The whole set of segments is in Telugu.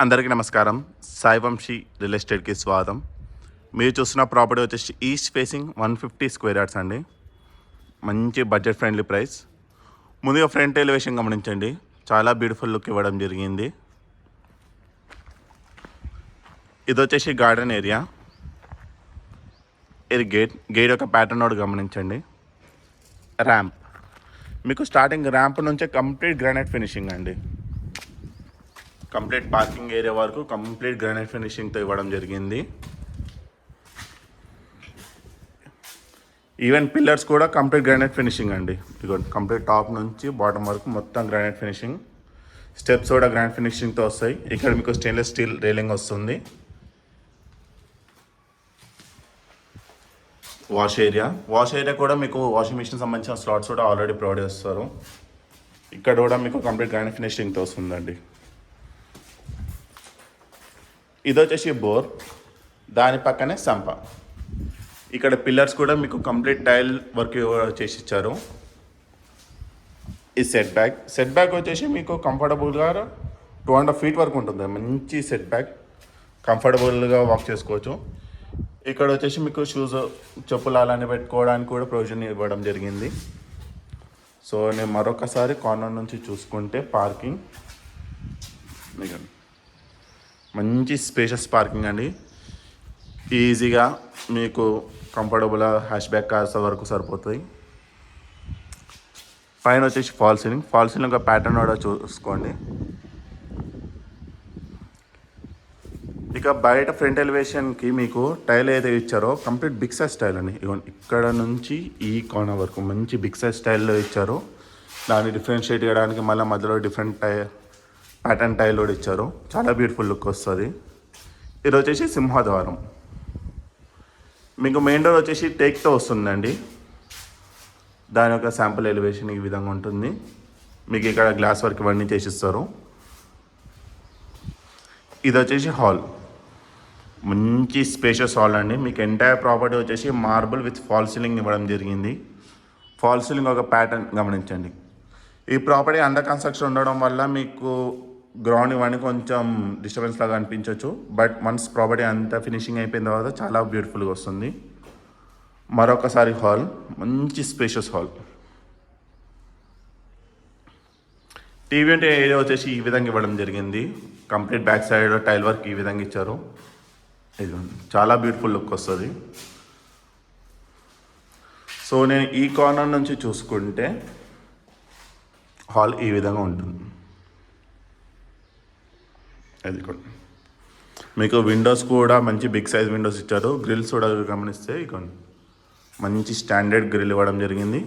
అందరికీ నమస్కారం. సాయి వంశీ రియల్ ఎస్టేట్‌కి స్వాగతం. మీరు చూస్తున్న ప్రాపర్టీ వచ్చేసి ఈస్ట్ ఫేసింగ్ 150 స్క్వేర్ యార్డ్స్ అండి. మంచి బడ్జెట్ ఫ్రెండ్లీ ప్రైస్. ముందుగా ఫ్రంట్ ఎలివేషన్ గమనించండి. చాలా బ్యూటిఫుల్ లుక్ ఇవ్వడం జరిగింది. ఇది వచ్చేసి గార్డెన్ ఏరియా. ఇది గేట్ యొక్క ప్యాటర్న్ కూడా గమనించండి. ర్యాంప్ మీకు స్టార్టింగ్ ర్యాంప్ నుంచే కంప్లీట్ గ్రానైట్ ఫినిషింగ్ అండి. కంప్లీట్ పార్కింగ్ ఏరియా వరకు కంప్లీట్ గ్రానైట్ ఫినిషింగ్తో ఇవ్వడం జరిగింది. ఈవెన్ పిల్లర్స్ కూడా కంప్లీట్ గ్రానైట్ ఫినిషింగ్ అండి. ఇదిగోండి, కంప్లీట్ టాప్ నుంచి బాటమ్ వరకు మొత్తం గ్రానైట్ ఫినిషింగ్. స్టెప్స్ కూడా గ్రానైట్ ఫినిషింగ్తో వస్తాయి. ఇక్కడ మీకు స్టెయిన్లెస్ స్టీల్ రైలింగ్ వస్తుంది. వాష్ ఏరియా కూడా మీకు వాషింగ్ మిషన్ సంబంధించిన స్లాట్స్ కూడా ఆల్రెడీ ప్రొవైడ్ చేస్తారు. ఇక్కడ కూడా మీకు కంప్లీట్ గ్రానైట్ ఫినిషింగ్తో వస్తుందండి. ఇది వచ్చేసి బోర్, దాని పక్కనే సంప. ఇక్కడ పిల్లర్స్ కూడా మీకు కంప్లీట్ టైల్ వర్క్ చేసి ఇచ్చారు. ఈ సెట్ బ్యాక్ వచ్చేసి మీకు కంఫర్టబుల్గా 2.5 feet వరకు ఉంటుంది. మంచి సెట్ బ్యాక్, కంఫర్టబుల్గా వాక్ చేసుకోవచ్చు. ఇక్కడ వచ్చేసి మీకు షూస్, చెప్పులు అలానే పెట్టుకోవడానికి కూడా ప్రొవిజన్ ఇవ్వడం జరిగింది. సో నేను మరొకసారి కార్నర్ నుంచి చూసుకుంటే పార్కింగ్ మంచి స్పేషియస్ పార్కింగ్ అండి. ఈజీగా మీకు కంఫర్టబుల్ హ్యాష్ బ్యాక్ కార్స్ వరకు సరిపోతాయి. పైన వచ్చేసి ఫాల్ సీలింగ్ ఒక ప్యాటర్న్ కూడా చూసుకోండి. ఇక బయట ఫ్రంట్ ఎలివేషన్కి మీకు టైల్ ఏదైతే ఇచ్చారో కంప్లీట్ బిగ్ సైజ్ స్టైల్ అండి. ఇవ్వండి, ఇక్కడ నుంచి ఈ కార్నర్ వరకు మంచి బిగ్ సైజ్ స్టైల్లో ఇచ్చారు. దాన్ని డిఫరెన్షియేట్ చేయడానికి మళ్ళీ మధ్యలో డిఫరెంట్ ప్యాటర్న్ టైల్ కూడా ఇచ్చారు. చాలా బ్యూటిఫుల్ లుక్ వస్తుంది. ఇది వచ్చేసి సింహద్వారం. మీకు మెయిన్ డోర్ వచ్చేసి టేక్తో వస్తుందండి. దాని యొక్క శాంపుల్ ఎలివేషన్ ఈ విధంగా ఉంటుంది. మీకు ఇక్కడ గ్లాస్ వర్క్ ఇవన్నీ చేసిస్తారు. ఇది వచ్చేసి హాల్, మంచి స్పేషియస్ హాల్ అండి. మీకు ఎంటైర్ ప్రాపర్టీ వచ్చేసి మార్బుల్ విత్ ఫాల్ సీలింగ్ ఇవ్వడం జరిగింది. ఫాల్ సీలింగ్ ఒక ప్యాటర్న్ గమనించండి. ఈ ప్రాపర్టీ అండర్ కన్స్ట్రక్షన్ ఉండడం వల్ల మీకు గ్రౌండ్ ఇవన్నీ కొంచెం డిస్టర్బెన్స్ లాగా అనిపించవచ్చు. బట్ వన్స్ ప్రాపర్టీ అంతా ఫినిషింగ్ అయిపోయిన తర్వాత చాలా బ్యూటిఫుల్గా వస్తుంది. మరొకసారి హాల్, మంచి స్పేషియస్ హాల్. టీవీ అంటే ఏరియా వచ్చేసి ఈ విధంగా ఇవ్వడం జరిగింది. Complete back side tile work ఈ విధంగా ఇచ్చారు. ఇది చాలా బ్యూటిఫుల్ లుక్ వస్తుంది. సో నేను ఈ కార్నర్ నుంచి చూసుకుంటే హాల్ ఈ విధంగా ఉంటుంది. అది కూడా మీకు విండోస్ కూడా మంచి బిగ్ సైజ్ విండోస్ ఇచ్చారు. గ్రిల్స్ కూడా గమనిస్తే ఇక మంచి స్టాండర్డ్ గ్రిల్ ఇవ్వడం జరిగింది.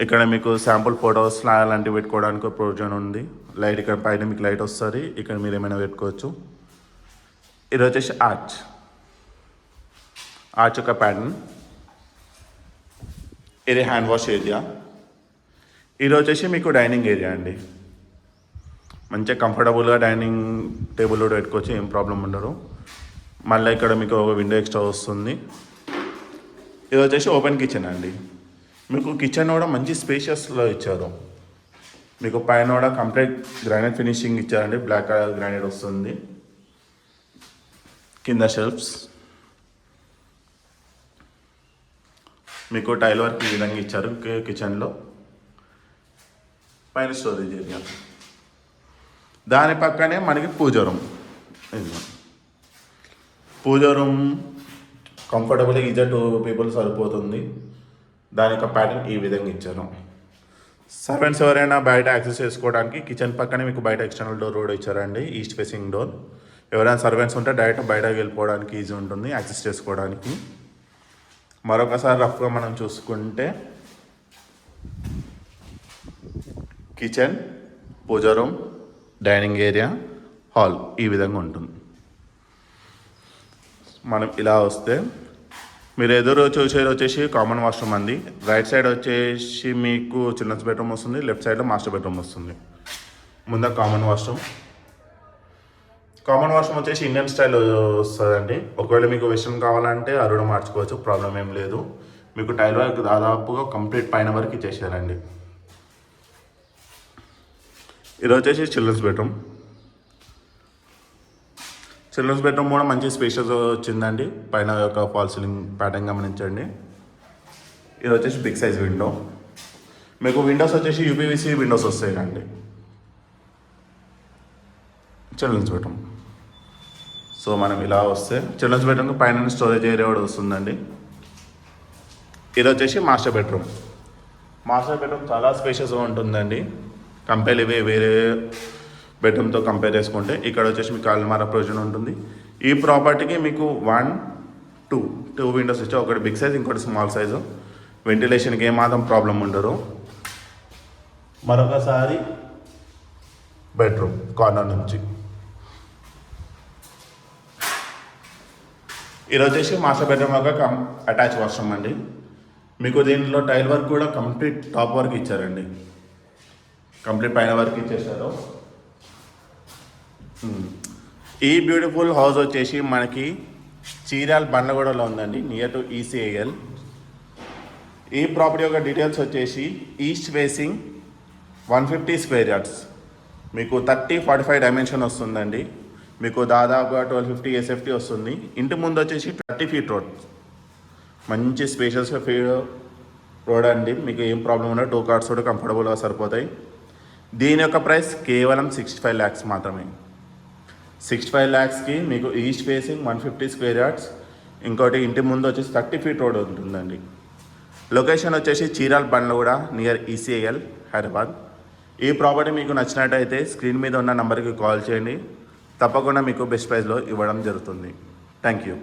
ఇక్కడ మీకు శాంపుల్ ఫొటోస్ అలాంటివి పెట్టుకోవడానికి ప్రొవిజన్ ఉంది. లైట్ ఇక్కడ పైన మీకు లైట్ వస్తుంది. ఇక్కడ మీరు ఏమైనా పెట్టుకోవచ్చు. ఇది వచ్చేసి ఆర్చ్ యొక్క ప్యాటర్న్. ఇది హ్యాండ్ వాష్ ఏరియా. ఇది వచ్చేసి మీకు డైనింగ్ ఏరియా అండి. మంచిగా కంఫర్టబుల్గా డైనింగ్ టేబుల్ కూడా పెట్టుకోవచ్చు, ఏం ప్రాబ్లం ఉండదు. మళ్ళీ ఇక్కడ మీకు ఒక విండో ఎక్స్ట్రా వస్తుంది. ఇది వచ్చేసి ఓపెన్ కిచెన్ అండి. మీకు కిచెన్ కూడా మంచి స్పేషియస్లో ఇచ్చారు. మీకు పైన కూడా కంప్లీట్ గ్రానైట్ ఫినిషింగ్ ఇచ్చారండి. బ్లాక్ కలర్ గ్రానైట్ వస్తుంది. కింద షెల్ఫ్స్ మీకు టైల్ వర్క్ ఈ విధంగా ఇచ్చారు. కిచెన్లో పైన స్టోరేజ్ ఏరియా. దాని పక్కనే మనకి పూజ రూమ్ కంఫర్టబుల్గా ఈజీ 2 people సరిపోతుంది. దాని యొక్క ప్యాటర్న్ ఈ విధంగా ఇచ్చారు. సర్వెంట్స్ ఎవరైనా బయట యాక్సెస్ చేసుకోవడానికి కిచెన్ పక్కనే మీకు బయట ఎక్స్టర్నల్ డోర్ కూడా ఇచ్చారండి, ఈస్ట్ ఫేసింగ్ డోర్. ఎవరైనా సర్వెంట్స్ ఉంటే డైరెక్ట్ బయటకు వెళ్ళిపోవడానికి ఈజీ ఉంటుంది యాక్సెస్ చేసుకోవడానికి. మరొకసారి రఫ్గా మనం చూసుకుంటే కిచెన్, పూజ రూమ్, డైనింగ్ ఏరియా, హాల్ ఈ విధంగా ఉంటుంది. మనం ఇలా వస్తే మీరు ఎదురు చూసేది వచ్చేసి కామన్ వాష్రూమ్ అండి. రైట్ సైడ్ వచ్చేసి మీకు చిల్డ్రన్స్ బెడ్రూమ్ వస్తుంది. లెఫ్ట్ సైడ్లో మాస్టర్ బెడ్రూమ్ వస్తుంది. ముందు కామన్ వాష్రూమ్ వచ్చేసి ఇండియన్ స్టైల్ వస్తుందండి. ఒకవేళ మీకు వెస్ట్రన్ కావాలంటే అరుణ మార్చుకోవచ్చు, ప్రాబ్లం ఏం లేదు. మీకు టైల్ వర్క్ దాదాపుగా కంప్లీట్ పైన వరకు ఇచ్చేసారండి. ఇది వచ్చేసి చిల్డ్రన్స్ బెడ్రూమ్. చిల్డ్రన్స్ బెడ్రూమ్ కూడా మంచి స్పేషియస్ వచ్చిందండి. పైన యొక్క ఫాల్ సీలింగ్ ప్యాటర్న్ గమనించండి. ఇది వచ్చేసి బిగ్ సైజ్ విండో. మీకు విండోస్ వచ్చేసి యూపీవీసీ విండోస్ వస్తాయండి. Childrens bedroom. సో మనం ఇలా వస్తే చిల్డ్రన్స్ బెడ్రూమ్ పైన స్టోరేజ్ ఏరియా కూడా వస్తుందండి. ఇది వచ్చేసి మాస్టర్ బెడ్రూమ్. మాస్టర్ బెడ్రూమ్ చాలా స్పేషియస్గా ఉంటుందండి. కంపేర్ వేరే బెడ్రూమ్తో కంపేర్ చేసుకుంటే ఇక్కడ వచ్చేసి మీకు అల్మారా ప్రొవిజన్ ఉంటుంది. ఈ ప్రాపర్టీకి మీకు 1, 2 విండోస్ ఇచ్చారు. ఒకటి బిగ్ సైజ్, ఇంకోటి స్మాల్ సైజు. వెంటిలేషన్కి ఏమాత్రం ప్రాబ్లం ఉండదు. మరొకసారి బెడ్రూమ్ కార్నర్ నుంచి ఇది వచ్చేసి మాస్టర్ బెడ్రూమ్ యొక్క అటాచ్ వాష్రూమ్ అండి. మీకు దీంట్లో టైల్ వర్క్ కూడా కంప్లీట్ టాప్ వర్క్ ఇచ్చారండి. కంప్లీట్ పైన వర్క్ ఇచ్చేసారు. ఈ బ్యూటిఫుల్ హౌస్ వచ్చేసి మనకి చీరాల బండ్లగూడలో ఉందండి, నియర్ టు ఈసీఐఎల్. ఈ ప్రాపర్టీ యొక్క డీటెయిల్స్ వచ్చేసి ఈస్ట్ ఫేసింగ్ 150 స్క్వేర్ యార్డ్స్, మీకు 30-45 డైమెన్షన్ వస్తుందండి. మీకు దాదాపుగా 1250 ఎస్ఎఫ్టీ వస్తుంది. ఇంటి ముందు వచ్చేసి 30 ఫీట్ రోడ్, మంచి స్పేషియస్ రోడ్ అండి. మీకు ఏం ప్రాబ్లం ఉండదు. 2 కార్స్ కూడా కంఫర్టబుల్గా సరిపోతాయి. దీని యొక్క ప్రైస్ కేవలం 65 lakhs మాత్రమే. 65 lakhsకి మీకు ఈస్ట్ ఫేసింగ్ 150 స్క్వేర్ యార్డ్స్, ఇంకోటి ఇంటి ముందు వచ్చేసి 30 ఫీట్ రోడ్ ఉంటుందండి. లొకేషన్ వచ్చేసి చీరాల బండ్లగూడ నియర్ ఈసీఐఎల్ హైదరాబాద్. ఈ ప్రాపర్టీ మీకు నచ్చినట్టయితే స్క్రీన్ మీద ఉన్న నెంబర్కి కాల్ చేయండి. తప్పకుండా మీకు బెస్ట్ ప్రైస్లో ఇవ్వడం జరుగుతుంది. Thank you.